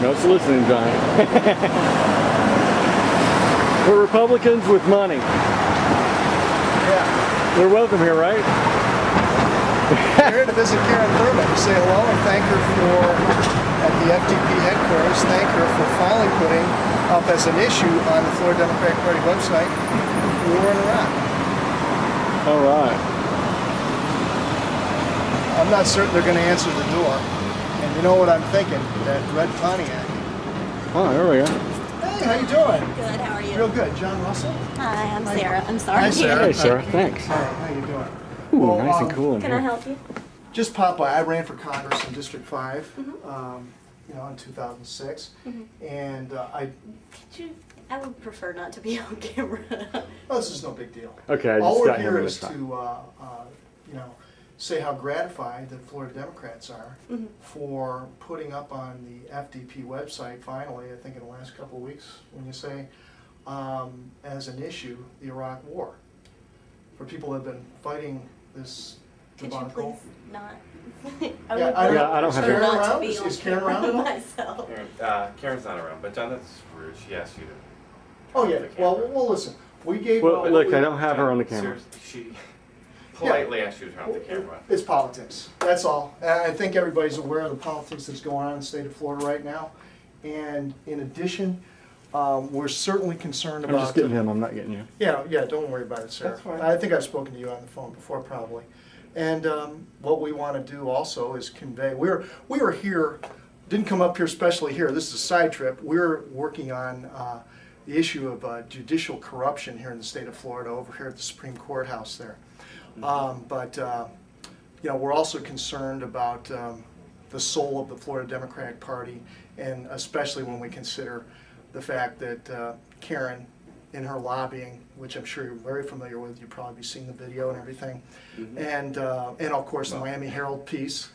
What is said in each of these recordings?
No soliciting, Johnny. We're Republicans with money. Yeah. We're welcome here, right? We're here to visit Karen Thurman to say hello and thank her for, at the FDP headquarters, thank her for finally putting up as an issue on the Florida Democratic Party website, war in Iraq. All right. I'm not certain they're going to answer the door. And you know what I'm thinking? That red Pontiac. Oh, there we go. Hey, how you doing? Good, how are you? Real good. John Russell? Hi, I'm Sarah. I'm sorry. Hi, Sarah. Hey, Sarah. Thanks. Hi, how you doing? Ooh, Well, nice and cool in Can here. I help you? Just pop by. I ran for Congress in District 5, you know, in 2006. And I would prefer not to be on camera. well, this is no big deal. Okay, I All just we're got him here in is this to, time. you know, say how gratified the Florida Democrats are for putting up on the FDP website, finally, I think in the last couple of weeks, when you say, as an issue, the Iraq War. For people that have been fighting this Could you debacle. please not? I don't have prefer her. not Around? to be Is on Karen around at all? myself. Karen's not around, but John, that's rude. She asked you to. Oh, yeah, the well, camera. well, listen, we gave. Well, what look, we- I don't have her on the camera. Seriously, she politely asked you to turn off the camera. It's politics, that's all. And I think everybody's aware of the politics that's going on in the state of Florida right now. And in addition, we're certainly concerned I'm about. just getting him, I'm not getting you. Yeah, don't worry about it, Sarah. That's fine. I think I've spoken to you on the phone before, probably. And what we want to do also is convey, we were here, didn't come up here specially here, this is a side trip. We're working on the issue of judicial corruption here in the state of Florida, over here at the Supreme Courthouse there. But you know, we're also concerned about the soul of the Florida Democratic Party, and especially when we consider the fact that Karen, in her lobbying, which I'm sure you're very familiar with, you've probably seen the video and everything, and of course the Miami Herald piece,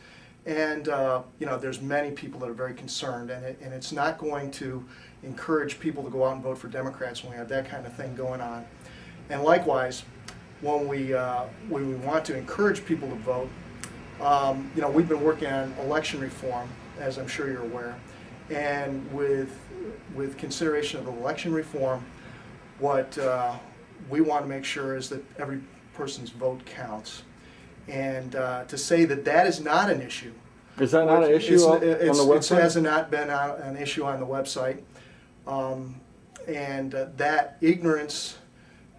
and you know, there's many people that are very concerned, and it's not going to encourage people to go out and vote for Democrats when we have that kind of thing going on. And likewise, when we want to encourage people to vote, you know, we've been working on election reform, as I'm sure you're aware, and with consideration of election reform, what we want to make sure is that every person's vote counts. And to say that that is not an issue. Is that not an issue on the website? It has not been an issue on the website. And that ignorance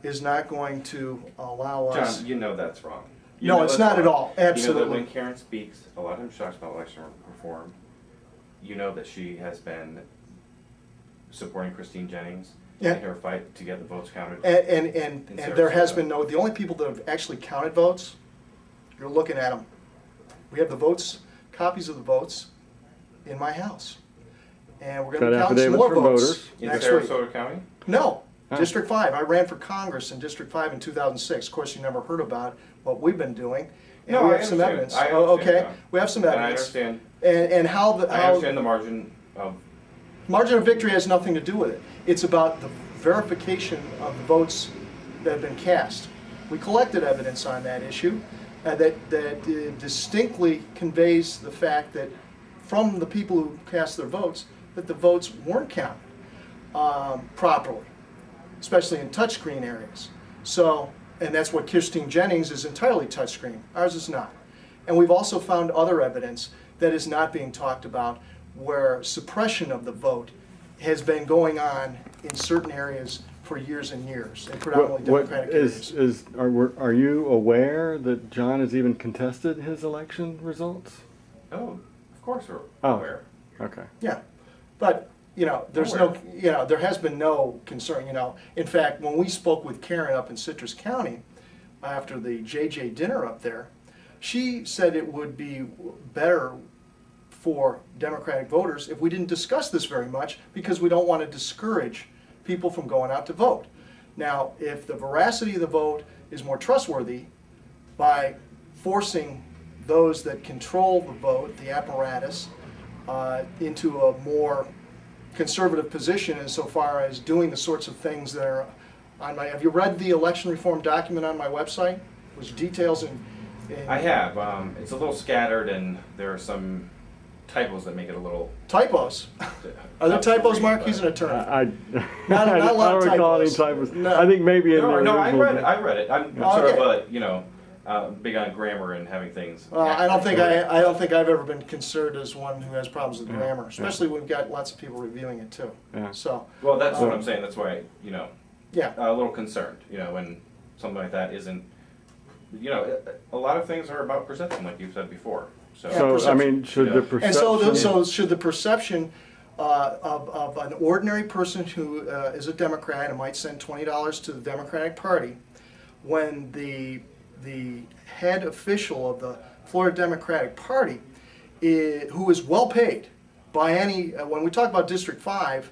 is not going to allow us. John, you know that's wrong. You No, know it's that's not at wrong. all. You know Absolutely. that when Karen speaks, a lot of times she talks about election reform. You know that she has been supporting Christine Jennings Yeah. in her fight to get the votes counted. And there has been no, the only people that have actually counted votes, you're looking at them. We have the votes, copies of the votes in my house. And we're going to Got count some affidavits more from votes voters. In next week. Sarasota County? No, Huh. District 5. I ran for Congress in District 5 in 2006. Of course, you never heard about what we've been doing. And No, we I have some understand. evidence. I Oh, understand, okay, John. we have some And I evidence. understand. And how the I understand the margin of. margin of victory has nothing to do with it. It's about the verification of the votes that have been cast. We collected evidence on that issue that distinctly conveys the fact that from the people who cast their votes, that the votes weren't counted properly, especially in touchscreen areas. So, and that's what Christine Jennings is entirely touchscreen. Ours is not. And we've also found other evidence that is not being talked about, where suppression of the vote has been going on in certain areas for years and years, and predominantly What Democratic areas. are you aware that John has even contested his election results? Oh, of course we're Oh. aware. Okay. Yeah, but, you know, there's no, you know, there has been no concern, you know. In fact, when we spoke with Karen up in Citrus County after the JJ dinner up there, she said it would be better for Democratic voters if we didn't discuss this very much, because we don't want to discourage people from going out to vote. Now, if the veracity of the vote is more trustworthy by forcing those that control the vote, the apparatus, into a more conservative position insofar as doing the sorts of things that are on my, have you read the election reform document on my website? Which details in I have. It's a little scattered, and there are some typos that make it a little. Typos? Are there typos, Mark? He's an attorney. Not a lot of I don't recall any typos. typos. No. I think maybe in the No, I original- read it. I read it. I'm Oh, sort okay. of big on grammar and having things. I don't think I don't think I've ever been considered as one who has problems with Yeah. grammar, especially when we've got lots of people reviewing it too. Yeah. So, Well, that's what I'm saying. That's why yeah. a little concerned. When something like that isn't. A lot of things are about perception, like you've said before. So, Yeah, So, I perception. mean, should Yeah. the And perception... so should the perception of an ordinary person who is a Democrat and might send $20 to the Democratic Party, when the head official of the Florida Democratic Party, who is well paid by any, when we talk about District 5,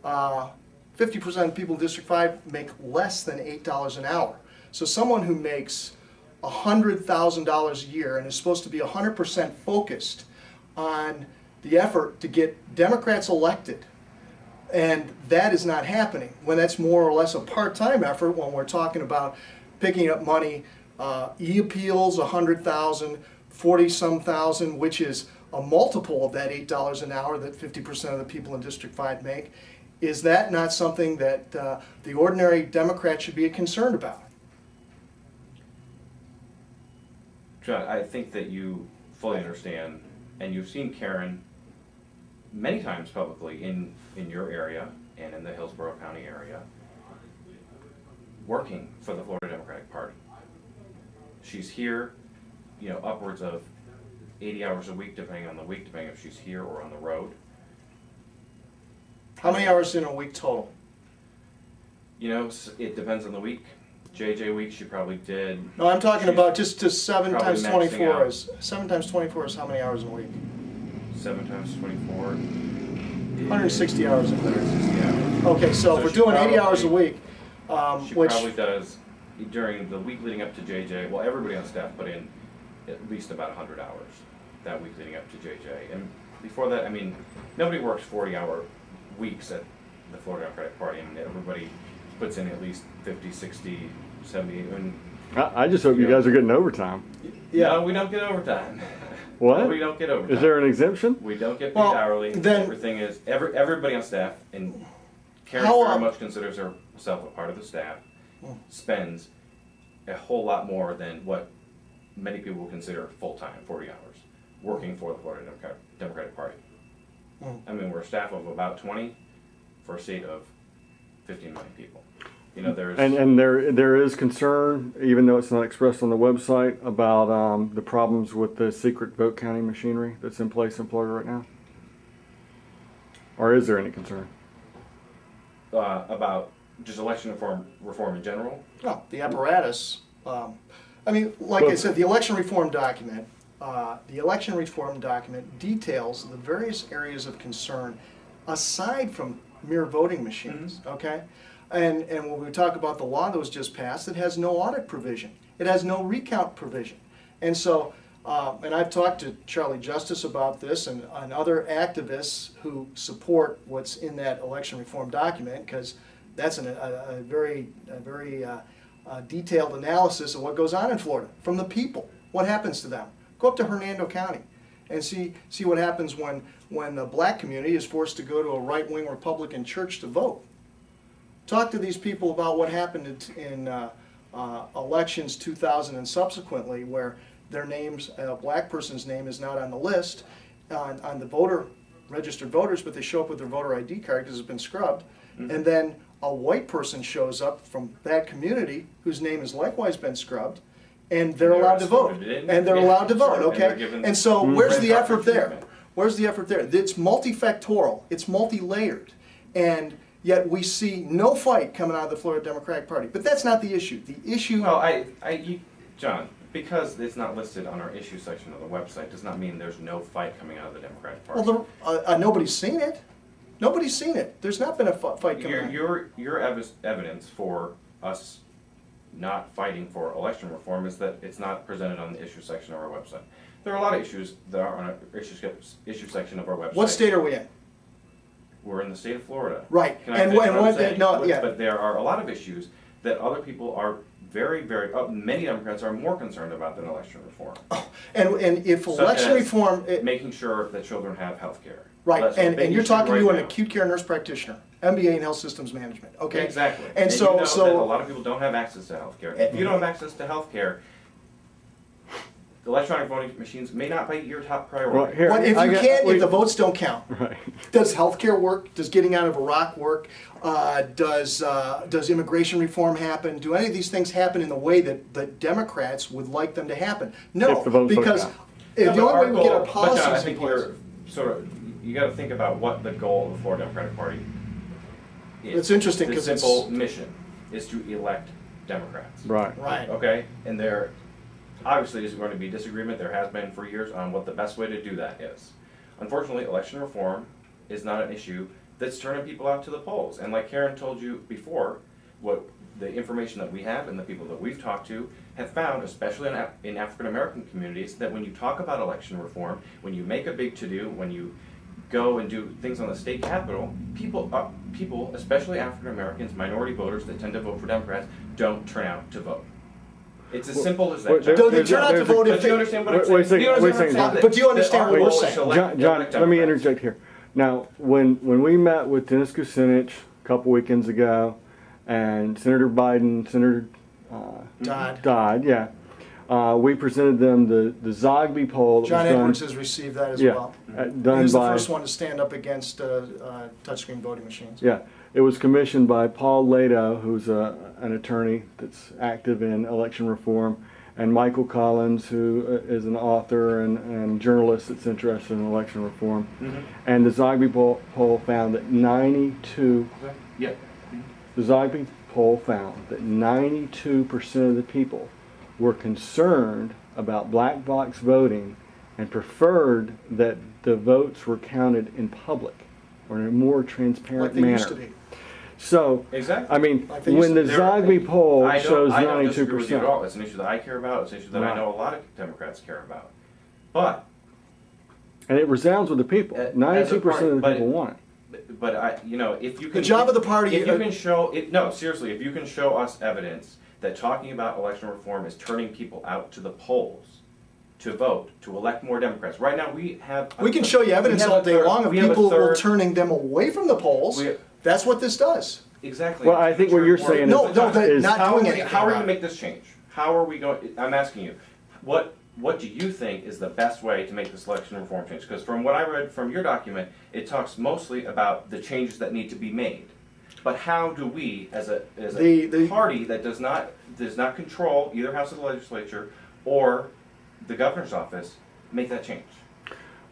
50% of people in District 5 make less than $8 an hour. So someone who makes $100,000 a year and is supposed to be 100% focused on the effort to get Democrats elected, and that is not happening, when that's more or less a part-time effort, when we're talking about picking up money, e-appeals, 100,000, 40-some thousand, which is a multiple of that $8 an hour that 50% of the people in District 5 make. Is that not something that the ordinary Democrat should be concerned about? John, I think that you fully understand, and you've seen Karen many times publicly in your area and in the Hillsborough County area, working for the Florida Democratic Party. She's here, upwards of 80 hours a week, depending on the week, depending if she's here or on the road. How many hours in a week total? It depends on the week. JJ week, she probably did. No, I'm talking She's about just 7 probably times maxing 24 out. is 7 times 24 is how many hours in a week? 7 times 24. 160 hours a week. 160 hours. Okay, so if we're she doing 80 hours a probably- week, She which probably does, during the week leading up to JJ, well, everybody on staff put in at least about 100 hours that week leading up to JJ. And before that, nobody works 40-hour weeks at the Florida Democratic Party. Everybody puts in at least 50, 60, 70. I just hope you guys are getting overtime. yeah. No, we don't get overtime. What? No, we don't get overtime. Is there an exemption? We don't get paid Well, hourly. then- Everything is, everybody on staff, and Karen How, very much considers herself a part of the staff, spends a whole lot more than what many people would consider full-time, 40 hours, working for the Florida Democratic Party. We're a staff of about 20 for a state of 15 million people. There's... And there is concern, even though it's not expressed on the website, about the problems with the secret vote counting machinery that's in place in Florida right now? Or is there any concern? about just election reform in general. No, the apparatus. Like I said, the election reform document details the various areas of concern aside from mere voting machines. Okay, and when we talk about the law that was just passed, it has no audit provision. It has no recount provision, and so. And I've talked to Charlie Justice about this and other activists who support what's in that election reform document, because that's a very detailed analysis of what goes on in Florida from the people. What happens to them? Go up to Hernando County and see what happens when the black community is forced to go to a right-wing Republican church to vote. Talk to these people about what happened in elections 2000 and subsequently, where their names, a black person's name is not on the list, on the registered voters, but they show up with their voter ID card because it's been scrubbed. And then a white person shows up from that community whose name has likewise been scrubbed, and they're allowed to vote. And they're allowed to vote, okay? And so where's the effort there? Where's the effort there? It's multifactorial, it's multi-layered, and yet we see no fight coming out of the Florida Democratic Party. But that's not the issue. The issue... Well, John, because it's not listed on our issue section of the website does not mean there's no fight coming out of the Democratic Party. Well, nobody's seen it. Nobody's seen it. There's not been a fight coming out. Your evidence for us not fighting for election reform is that it's not presented on the issue section of our website. There are a lot of issues that are on our issue section of our website. What state are we in? We're in the state of Florida. Right. Can I finish what I'm saying? no, yeah. But there are a lot of issues that other people are many Democrats are more concerned about than election reform. And if Such election as reform, making sure that children have health care. right, and making you're sure talking right to an now. acute care nurse practitioner, MBA in health systems management, okay? Exactly. And you know so that a lot of people don't have access to health care. If you don't have access to health care, the electronic voting machines may not be your top priority. Well, here, But if I you got- can't, wait. if the votes don't count, Right. does healthcare work? Does getting out of Iraq work? Does immigration reform happen? Do any of these things happen in the way that the Democrats would like them to happen? No, If the votes don't because count. if the but only way we get our goal- but John, I policies in think place. you're sort of, you got to think about what the goal of the Florida Democratic Party is. It's interesting The 'cause it's- simple mission is to elect Democrats. Right. Right. Okay, and there obviously is going to be disagreement. There has been for years on what the best way to do that is. Unfortunately, election reform is not an issue that's turning people out to the polls. And like Karen told you before, what the information that we have and the people that we've talked to have found, especially in African American communities, that when you talk about election reform, when you make a big to-do, when you go and do things on the state capitol, people, especially African Americans, minority voters that tend to vote for Democrats, don't turn out to vote. It's as simple as that. Well, John. So they there's turn out to there's a- vote But if do you they, understand what I'm Wait saying? a second, Do you understand wait a what I'm second. saying? But do you understand That what our we're goal is saying? to elect- John, elect let me Democrats. interject here. Now, when we met with Dennis Kucinich a couple weekends ago, and Senator Biden, Senator Dodd, yeah, we presented them the Zogby poll. That John was done, Edwards has received that as yeah, well. done He was the by first one to stand up against touchscreen voting machines. yeah. It was commissioned by Paul Lado, who's an attorney that's active in election reform, and Michael Collins, who is an author and journalist that's interested in election reform. And the Zogby poll found that 92, Yeah. the Zogby poll found that 92% of the people were concerned about black box voting and preferred that the votes were counted in public or in a more transparent Like they manner. used to be. So, Exactly. I mean, Like they when the used Zogby poll shows I don't disagree with you at 92%. all. It's an issue that I care about. It's an issue that I Right. know a lot of Democrats care about. But And it resounds with the people. As a 92% of the party- people want it. if you can, The job of the party- if you can show it, no, seriously, if you can show us evidence that talking about election reform is turning people out to the polls to vote, to elect more Democrats. Right now, we have. We can show you evidence we have all a day third- long of we have a people third- turning them away from the polls. We- That's what this does. Exactly. Well, I think what you're saying No, is, no, they're not How doing are we, anything how are we about going to it. make this change? How are we going? I'm asking you, what do you think is the best way to make this election reform change? Because from what I read from your document, it talks mostly about the changes that need to be made. But how do we, as a The- party that does not control either house of the legislature or the governor's office, make that change?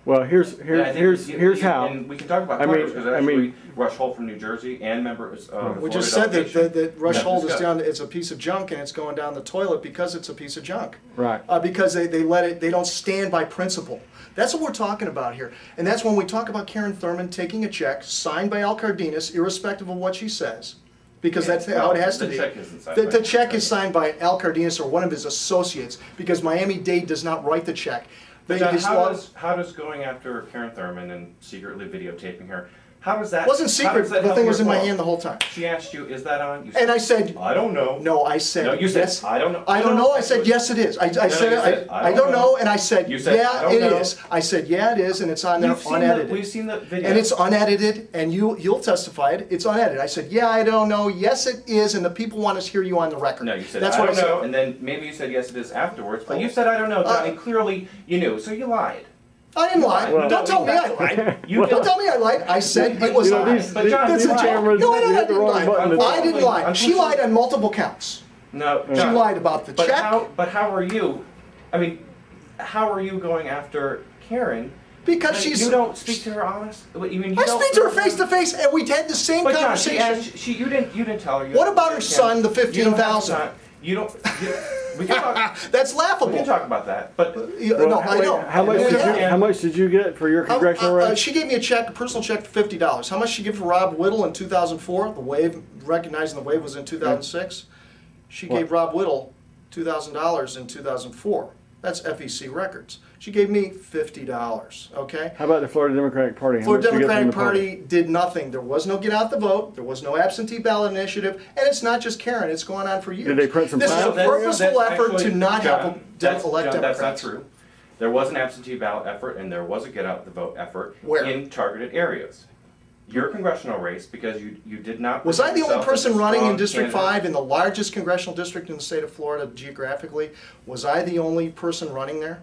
well, here's And I think here's how. And we can talk about I mean- because I actually mean- Rush Holt from New Jersey and members of the We Florida just said that, delegation that Rush have Holt is discussed. down, it's a piece of junk and it's going down the toilet because it's a piece of junk. Right. Because they let it, they don't stand by principle. That's what we're talking about here. And that's when we talk about Karen Thurman taking a check signed by Al Cardenas, irrespective of what she says. Because Yeah, that's how it has to the be. check isn't signed The by check is signed by Al Cardenas or one of his associates, because Miami-Dade does not write the check. But They- John, his how law- does going after Karen Thurman and secretly videotaping her, how does that? It wasn't how secret, does that the help thing your was in my cause? hand the whole time. She asked you, is that on? You And I said, I don't know. no, I said, No, you said, yes. I don't know. I don't know. I said, yes, it is. I you said, said, I don't know, and I said, You said, I yeah, don't it know. is. I said, yeah, it is, and it's on there We've unedited. seen the video. And it's unedited, and you'll testify it. It's unedited. I said, yeah, I don't know. Yes, it is, and the people want to hear you on the record. No, you said, That's I what don't I said. know, and then maybe you said, yes, it is afterwards, but you said, I don't know, John, and clearly you knew, so you lied. I didn't lie. Well- Don't tell me I lied. You Don't tell me I lied. I said it was You know, on. these, But John, That's these a joke. cameras, No, I you hit the didn't wrong lie. button. I didn't lie. She Unfortunately- lied on multiple counts. No, She John, lied about the but check. how are you, I mean, how are you going after Karen? Because when she's. You don't speak to her honest? You mean, you I don't- speak to her face to face, and we had the same But John, conversation. you didn't tell her. You What about her can't- son, the you don't have 15,000? time. We can talk. That's We laughable. can talk about that, but No, I Wait, know. How much did you? Yeah. How much did you get for your congressional race? She gave me a check, a personal check for $50. How much did she give for Rob Whittle in 2004? The wave, recognizing the wave was in 2006. She What? gave Rob Whittle $2,000 in 2004. That's FEC Records. She gave me $50, okay? How about the Florida Democratic Party? How Florida much did you get from Democratic the party? Party did nothing. There was no get out the vote. There was no absentee ballot initiative. And it's not just Karen. It's going on for years. Did they print some This is a flyers? purposeful That's effort to actually- not John, have that's- elect John, Democrats. That's not true. There was an absentee ballot effort and there was a get out the vote effort Where? in targeted areas. Your congressional race, because you did not. Was I the only present yourself person as a running in strong District candidate. 5 in the largest congressional district in the state of Florida geographically? Was I the only person running there?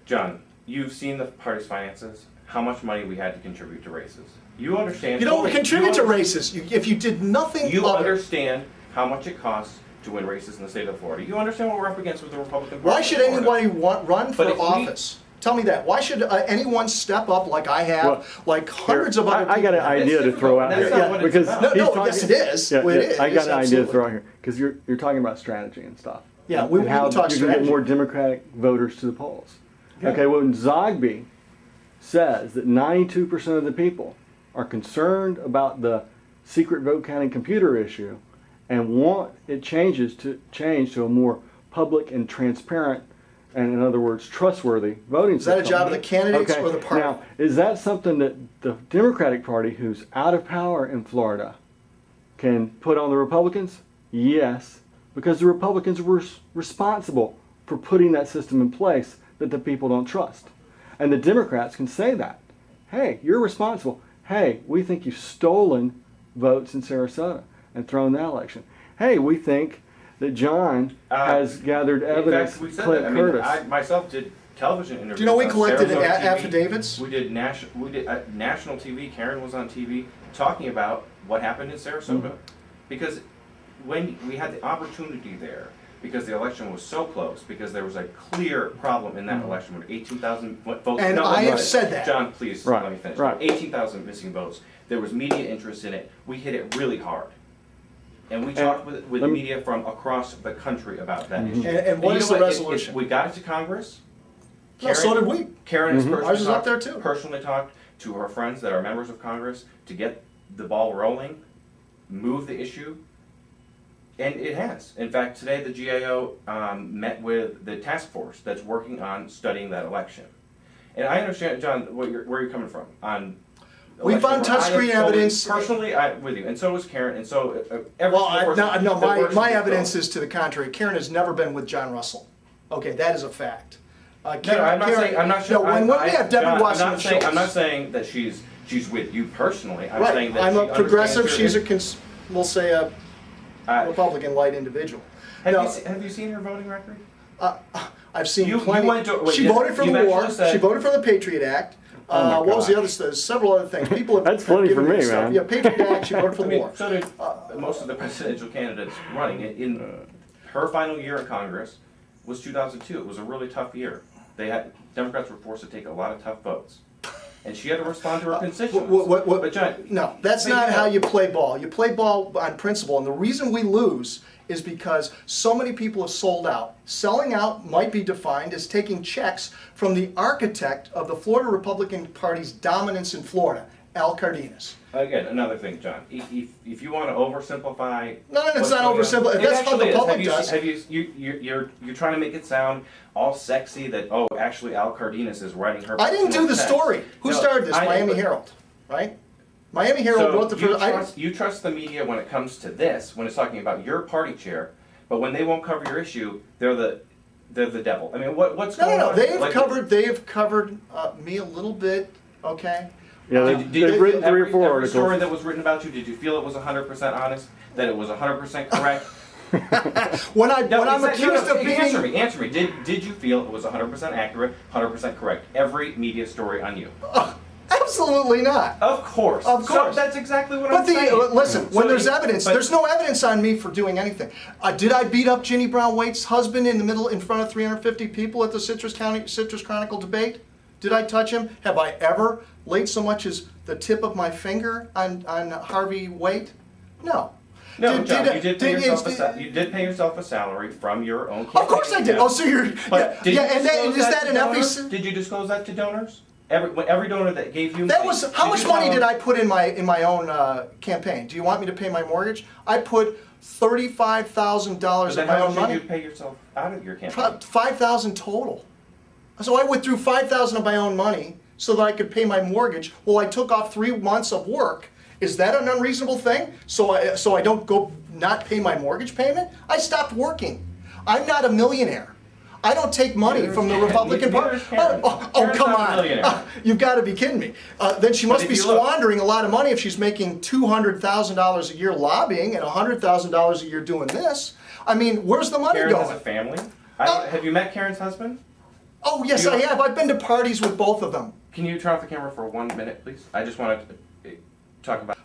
John, you've seen the party's finances, how much money we had to contribute to races. You understand. You don't fully- contribute to under- races if you did nothing You other. understand how much it costs to win races in the state of Florida. You understand what we're up against with the Republican Party. Why should in Florida. anybody run for But if we- office? Tell me that. Why should anyone step up like I have, Well, like hundreds of other people? I got an have? idea to throw out That's here. not what it's because about. No, he's no, talking- yes, it is. Yeah, Well, yeah, it is, I got an idea to absolutely. throw out here because you're talking about strategy and stuff. Yeah, we and can how talk you can strategy. get more Democratic voters to the polls. Yeah. Okay, when Zogby says that 92% of the people are concerned about the secret vote counting computer issue and want it change to a more public and transparent and, in other words, trustworthy voting Is that a system. job of the candidates or the party? Now, is that something that the Democratic Party, who's out of power in Florida, can put on the Republicans? Yes, because the Republicans were responsible for putting that system in place that the people don't trust. And the Democrats can say that. Hey, you're responsible. Hey, we think you've stolen votes in Sarasota and thrown that election. Hey, we think that John has gathered evidence. In fact, we said Clint that. I mean, Curtis. I myself did television interviews. Do you know we on collected Sarasota TV. affidavits? We did national TV. Karen was on TV talking about what happened in Sarasota, Mm-hmm. because when we had the opportunity there, because the election was so close, because there was a clear problem in that election with 18,000 votes. Mm-hmm. And No, I have right. said that. John, please Right, let me finish. right. 18,000 missing votes. There was media interest in it. We hit it really hard. And we talked with let me- media from across the country about that Mm-hmm. issue. And what you is know the what? resolution? We got it to Congress. No, so did we. Karen has Mm-hmm. personally Ours is up talked- there too. personally talked to her friends that are members of Congress to get the ball rolling, move the issue, and it has. In fact, today the GAO met with the task force that's working on studying that election. And I understand, John, where you're coming from on. We found election. I am touchscreen totally- evidence. Personally, with you, and so was Karen, and so every Well, single person no, that works in my this evidence bill. is to the contrary. Karen has never been with John Russell. Okay, that is a fact. No, I'm not saying. I'm not sure. No, when we have Debbie John, Wasserman I'm not Schultz. saying that she's with you personally. I'm Right, saying that I'm she a progressive, understands your she's a, we'll say a I- Republican light individual. Have, No, have you seen her voting record? I've seen You plenty. went to- wait, She yes, voted for the you've war, actually said- she voted for the Patriot Act. Oh my What was the gosh. other, several other things. People have That's funny given for me, stuff. man. Yeah, Patriot Act, she voted for I the mean, war. so did most of the presidential candidates running. In her final year in Congress was 2002. It was a really tough year. Democrats were forced to take a lot of tough votes, and she had to respond to her constituents. What- But John, No, that's but not you how know- you play ball. You play ball on principle, and the reason we lose is because so many people have sold out. Selling out might be defined as taking checks from the architect of the Florida Republican Party's dominance in Florida, Al Cardenas. Again, another thing, John. If you want to oversimplify, No, it's what's not going on- oversimplify. It That's how the actually is. public Have you does. you're trying to make it sound all sexy that actually Al Cardenas is writing her. I didn't do personal the text. story. Who No, started this? I know, Miami but- Herald, right? Miami Herald So wrote the first. you trust the media when it comes to this, when it's talking about your party chair, but when they won't cover your issue, they're the devil. I mean, what's going No. on? They have Like, covered me a little bit. Okay. Yeah, Did you they've written 3 or 4 every story articles. that was written about you, did you feel it was 100% honest? That it was 100% correct? When I'm accused of Answer being. me, answer me. Did you feel it was 100% accurate, 100% correct? Every media story on you? Absolutely not. Of course. Of So course. that's exactly what But I'm saying. listen, So when there's you- evidence, but- there's no evidence on me for doing anything. Did I beat up Ginny Brown Waite's husband in front of 350 people at the Citrus Chronicle debate? Did I touch him? Have I ever laid so much as the tip of my finger on Harvey Waite? No. No, John, you did pay yourself a salary from your own campaign. Of course I did. Oh, so you're But did you and disclose is that to an donors? FEC? Did you disclose that to donors? every donor that gave you That money, was, how much money did I put in my own campaign? Do you want me to pay my mortgage? I put $35,000 of Then my how own much money. did you pay yourself out of your campaign? $5,000 total. So I withdrew $5,000 of my own money so that I could pay my mortgage. Well, I took off 3 months of work. Is that an unreasonable thing? So I don't go not pay my mortgage payment? I stopped working. I'm not a millionaire. I don't take money from the Republican Party. Oh, come on. You've got to be kidding me. Then she must be squandering a lot of money if she's making $200,000 a year lobbying and $100,000 a year doing this. I mean, where's the money Karen going? has a family. Have you met Karen's husband? Oh, yes, I have. I've been to parties with both of them. Can you turn off the camera for 1 minute, please? I just want to talk about.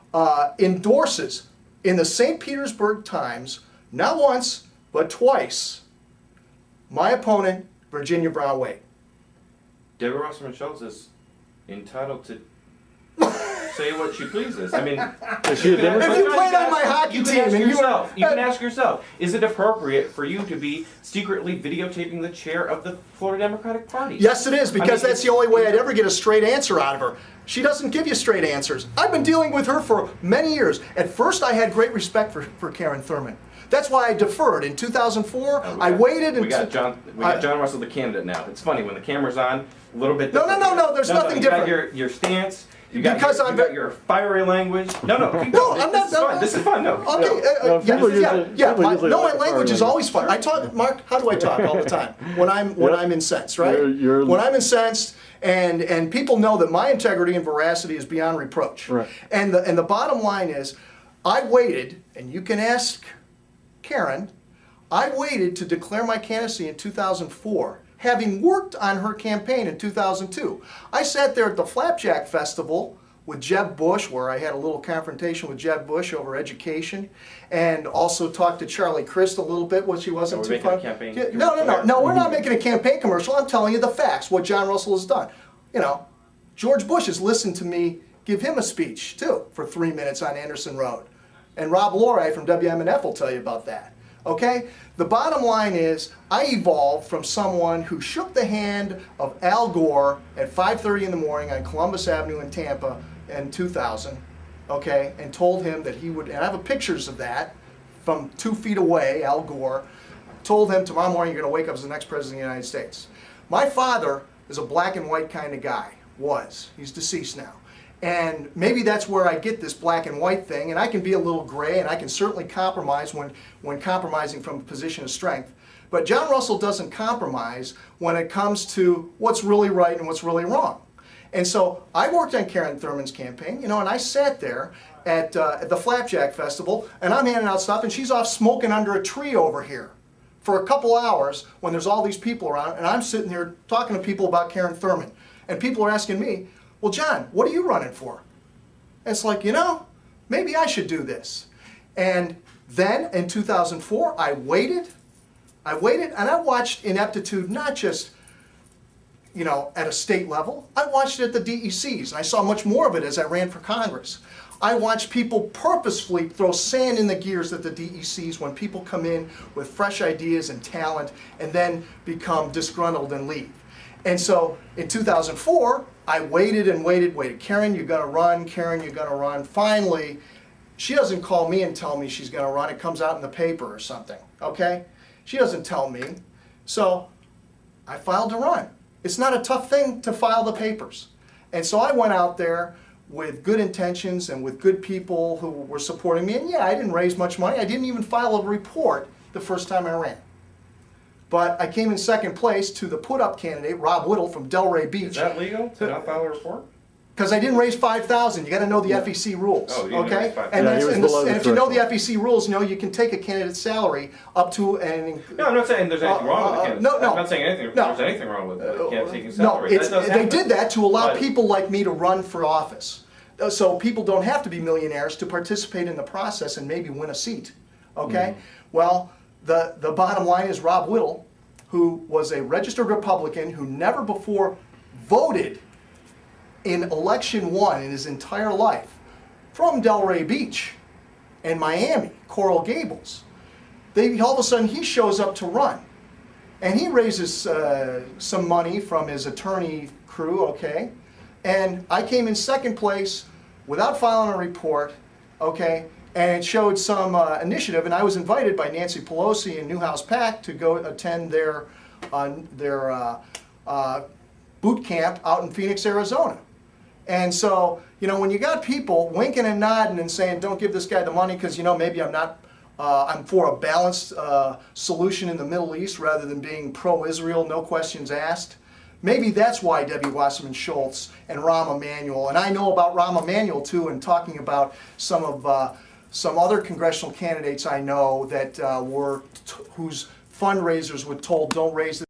Endorses in the St. Petersburg Times, not once, but twice, my opponent, Virginia Brown Wade. Deborah Wasserman Schultz is entitled to say what she pleases. I mean, Is she a Democrat? If you played on my hockey team and you can ask yourself, is it appropriate for you to be secretly videotaping the chair of the Florida Democratic Party? Yes, it is, because that's the only way I'd ever get a straight answer out of her. She doesn't give you straight answers. I've been dealing with her for many years. At first, I had great respect for Karen Thurman. That's why I deferred. In 2004, I waited until... We got John Russell, the candidate now. It's funny, when the camera's on, a little bit No, different. no, there's nothing different. You got your stance, you got your fiery language. No, keep No, going. I'm not. This is fun. No. Okay. My language is always fun. I talk, Mark. How do I talk all the time? When I'm incensed, right? When I'm incensed, and people know that my integrity and veracity is beyond reproach. Right. And the bottom line is, I waited, and you can ask Karen. I waited to declare my candidacy in 2004. Having worked on her campaign in 2002. I sat there at the Flapjack Festival with Jeb Bush, where I had a little confrontation with Jeb Bush over education, and also talked to Charlie Crist a little bit, which he wasn't too fun. No, we're not making a campaign commercial. I'm telling you the facts, what John Russell has done. You know, George Bush has listened to me give him a speech, too, for 3 minutes on Anderson Road. And Rob Loray from WMNF will tell you about that. Okay? The bottom line is, I evolved from someone who shook the hand of Al Gore at 5:30 in the morning on Columbus Avenue in Tampa in 2000, okay, and told him that he would, and I have pictures of that from 2 feet away, Al Gore, told him tomorrow morning you're going to wake up as the next president of the United States. My father is a black and white kind of guy, he's deceased now. And maybe that's where I get this black and white thing, and I can be a little gray, and I can certainly compromise when compromising from a position of strength. But John Russell doesn't compromise when it comes to what's really right and what's really wrong. And so I worked on Karen Thurman's campaign, and I sat there at the Flapjack Festival, and I'm handing out stuff, and she's off smoking under a tree over here for a couple hours when there's all these people around, and I'm sitting here talking to people about Karen Thurman. And people are asking me, well, John, what are you running for? And it's like, maybe I should do this. And then in 2004, I waited, and I watched ineptitude not just, at a state level. I watched it at the DECs, and I saw much more of it as I ran for Congress. I watched people purposefully throw sand in the gears at the DECs when people come in with fresh ideas and talent and then become disgruntled and leave. And so in 2004, I waited and waited. Karen, you're going to run. Karen, you're going to run. Finally, she doesn't call me and tell me she's going to run. It comes out in the paper or something, okay? She doesn't tell me. So I filed to run. It's not a tough thing to file the papers. And so I went out there with good intentions and with good people who were supporting me. And yeah, I didn't raise much money. I didn't even file a report the first time I ran. But I came in second place to the put-up candidate, Rob Whittle from Delray Beach. Is that legal to not file a report? Because I didn't raise $5,000. You got to know the FEC rules. Oh, you didn't raise $5,000. And if you know the FEC rules, you can take a candidate's salary up to and. No, I'm not saying there's anything wrong with the candidate. No. I'm not saying there's anything wrong with the candidate taking salary. No, they did that to allow people like me to run for office. So people don't have to be millionaires to participate in the process and maybe win a seat. Okay? Well, the bottom line is Rob Whittle, who was a registered Republican who never before voted in election 1 in his entire life, from Delray Beach and Miami, Coral Gables. All of a sudden he shows up to run. And he raises some money from his attorney crew, okay? And I came in second place without filing a report, okay? And it showed some initiative, and I was invited by Nancy Pelosi and Newhouse PAC to go attend their boot camp out in Phoenix, Arizona. And so, you know, when you got people winking and nodding and saying, don't give this guy the money because, you know, maybe I'm for a balanced solution in the Middle East rather than being pro-Israel, no questions asked. Maybe that's why Debbie Wasserman Schultz and Rahm Emanuel, and I know about Rahm Emanuel too, and talking about some other congressional candidates I know that whose fundraisers were told don't raise